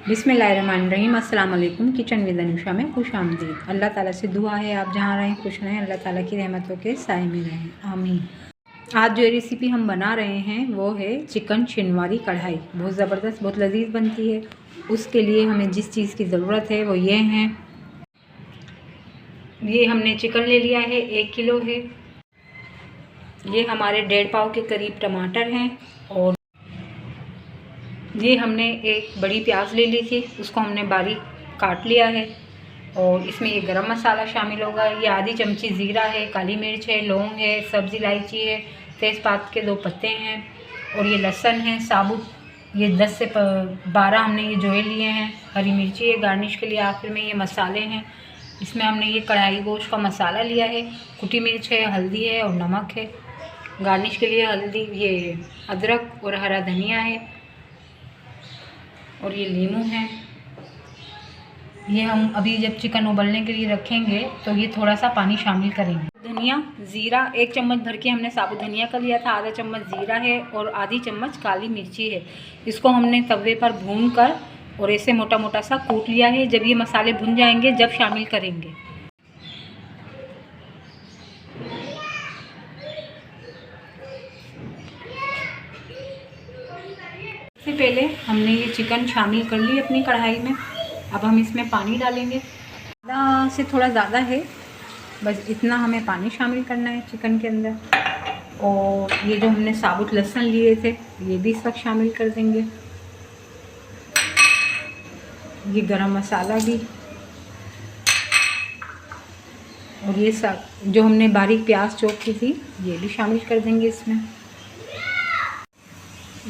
बिस्मिल्लाहिर्रहमानिर्रहीम। अस्सलाम वालेकुम। किचन विद अनुषा में खुश आमदीद। अल्लाह ताला से दुआ है आप जहाँ रहें खुश रहें, अल्लाह ताला की रहमतों के साए में रहें, आमीन। आज जो रेसिपी हम बना रहे हैं वो है चिकन शिनवारी कढ़ाई। बहुत ज़बरदस्त, बहुत लजीज बनती है। उसके लिए हमें जिस चीज़ की ज़रूरत है वो ये हैं। ये हमने चिकन ले लिया है, 1 किलो है। ये हमारे 1.5 पाव के करीब टमाटर हैं और ये हमने एक बड़ी प्याज ले ली थी, उसको हमने बारीक काट लिया है। और इसमें ये गरम मसाला शामिल होगा। ये आधी चमची ज़ीरा है, काली मिर्च है, लौंग है, सब्ज़ इलायची है, तेज़पात के 2 पत्ते हैं और ये लहसुन है साबुत। ये 10 से 12 हमने ये जोए लिए हैं। हरी मिर्ची है गार्निश के लिए। आखिर में ये मसाले हैं। इसमें हमने ये कढ़ाई गोश्त का मसाला लिया है, कुटी मिर्च है, हल्दी है और नमक है। गार्निश के लिए हल्दी, ये अदरक और हरा धनिया है और ये नींबू है। ये हम अभी जब चिकन उबलने के लिए रखेंगे तो ये थोड़ा सा पानी शामिल करेंगे। धनिया, ज़ीरा 1 चम्मच भर के हमने साबुत धनिया का लिया था, आधा चम्मच ज़ीरा है और आधी चम्मच काली मिर्ची है। इसको हमने तवे पर भून कर और ऐसे मोटा मोटा सा कूट लिया है। जब ये मसाले भुन जाएंगे जब शामिल करेंगे। इससे पहले हमने ये चिकन शामिल कर ली अपनी कढ़ाई में। अब हम इसमें पानी डालेंगे। आधा से थोड़ा ज़्यादा है, बस इतना हमें पानी शामिल करना है चिकन के अंदर। और ये जो हमने साबुत लहसुन लिए थे ये भी इस वक्त शामिल कर देंगे। ये गरम मसाला भी और ये सब जो हमने बारीक प्याज चॉप की थी ये भी शामिल कर देंगे इसमें।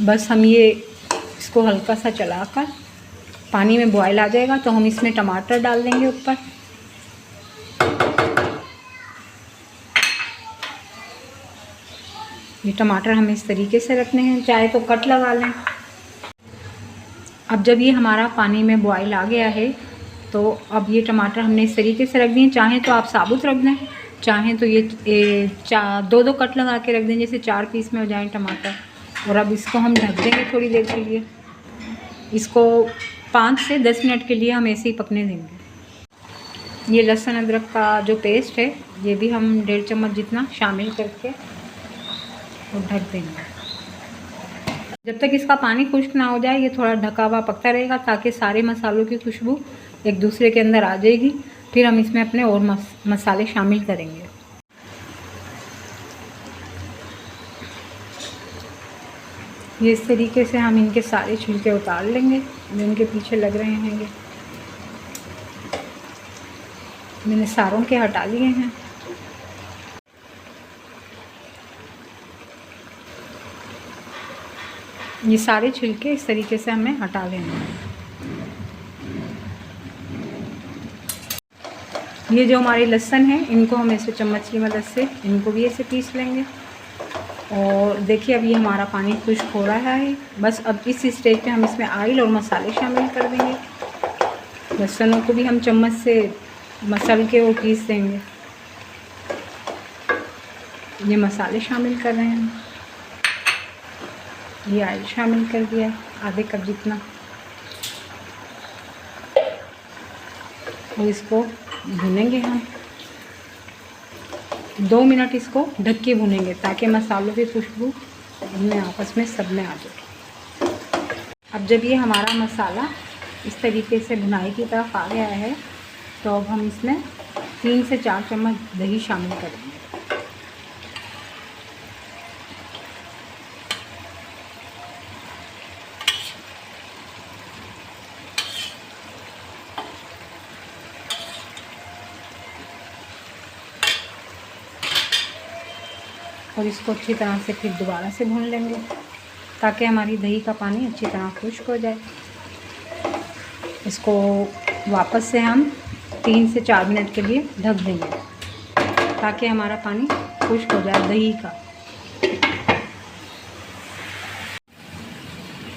बस हम ये इसको हल्का सा चलाकर पानी में बॉयल आ जाएगा तो हम इसमें टमाटर डाल देंगे ऊपर। ये टमाटर हमें इस तरीके से रखने हैं, चाहे तो कट लगा लें। अब जब ये हमारा पानी में बॉयल आ गया है तो अब ये टमाटर हमने इस तरीके से रख दिए। चाहें तो आप साबुत रख दें, चाहें तो ये 2 कट लगा के रख दें, जैसे 4 पीस में हो जाएं टमाटर। और अब इसको हम ढक देंगे थोड़ी देर के लिए। इसको 5 से 10 मिनट के लिए हम ऐसे ही पकने देंगे। ये लहसुन अदरक का जो पेस्ट है ये भी हम 1.5 चम्मच जितना शामिल करके और ढक देंगे। जब तक इसका पानी खुश्क ना हो जाए ये थोड़ा ढका हुआ पकता रहेगा ताकि सारे मसालों की खुशबू एक दूसरे के अंदर आ जाएगी। फिर हम इसमें अपने और मसाले शामिल करेंगे। ये इस तरीके से हम इनके सारे छिलके उतार लेंगे जो इनके पीछे लग रहे हैं। ये मैंने सारों के हटा लिए हैं। ये सारे छिलके इस तरीके से हमें हटा लेने हैं। ये जो हमारे लहसुन है इनको हम ऐसे चम्मच की मदद से इनको भी ऐसे पीस लेंगे। और देखिए अब ये हमारा पानी खुश्क हो रहा है। बस अब इस स्टेज पे हम इसमें ऑयल और मसाले शामिल कर देंगे। लहसुनों को भी हम चम्मच से मसल के वो पीस देंगे। ये मसाले शामिल कर रहे हैं। ये ऑयल शामिल कर दिया आधे कप जितना। और इसको भूनेंगे हम 2 मिनट। इसको ढक के भूनेंगे ताकि मसालों की खुशबू इनमें आपस में सब में आ जाए। अब जब ये हमारा मसाला इस तरीके से भुनाई की तरफ आ गया है तो अब हम इसमें 3 से 4 चम्मच दही शामिल करेंगे। और इसको अच्छी तरह से फिर दोबारा से भून लेंगे ताकि हमारी दही का पानी अच्छी तरह खुश्क हो जाए। इसको वापस से हम 3 से 4 मिनट के लिए ढक देंगे ताकि हमारा पानी खुश्क हो जाए दही का।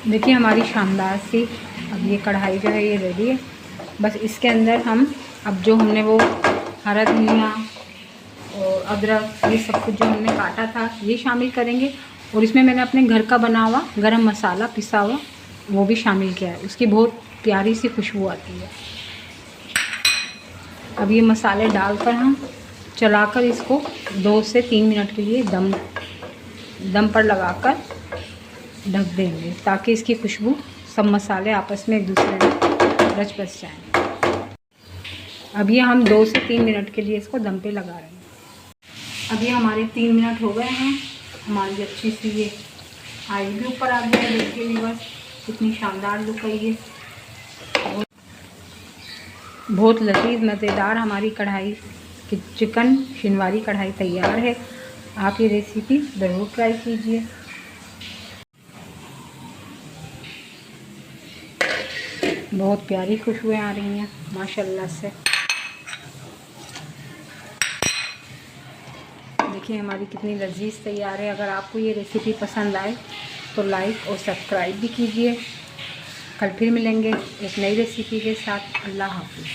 देखिए हमारी शानदार सी अब ये कढ़ाई जो है ये रेडी है। बस इसके अंदर हम अब जो हमने वो हरा धनिया और अदरक ये सब कुछ जो हमने काटा था ये शामिल करेंगे। और इसमें मैंने अपने घर का बना हुआ गरम मसाला पिसा हुआ वो भी शामिल किया है। उसकी बहुत प्यारी सी खुशबू आती है। अब ये मसाले डालकर हम चलाकर इसको 2 से 3 मिनट के लिए दम पर लगाकर ढक देंगे, ताकि इसकी खुशबू सब मसाले आपस में एक दूसरे में रच बस जाएँ। अब ये हम 2 से 3 मिनट के लिए इसको दम पे लगा रहे हैं। अब ये हमारे 3 मिनट हो गए हैं। हमारी अच्छी सी ये आइल भी ऊपर आ गया है। देखिए व्यूअर्स, कितनी शानदार लुक है ये। बहुत लजीज मज़ेदार हमारी कढ़ाई की चिकन शिनवारी कढ़ाई तैयार है। आप ये रेसिपी ज़रूर ट्राई कीजिए। बहुत प्यारी खुशबुएं आ रही हैं माशाल्लाह से। देखिए हमारी कितनी लजीज तैयार है। अगर आपको ये रेसिपी पसंद आए तो लाइक और सब्सक्राइब भी कीजिए। कल फिर मिलेंगे एक नई रेसिपी के साथ। अल्लाह हाफ़िज़।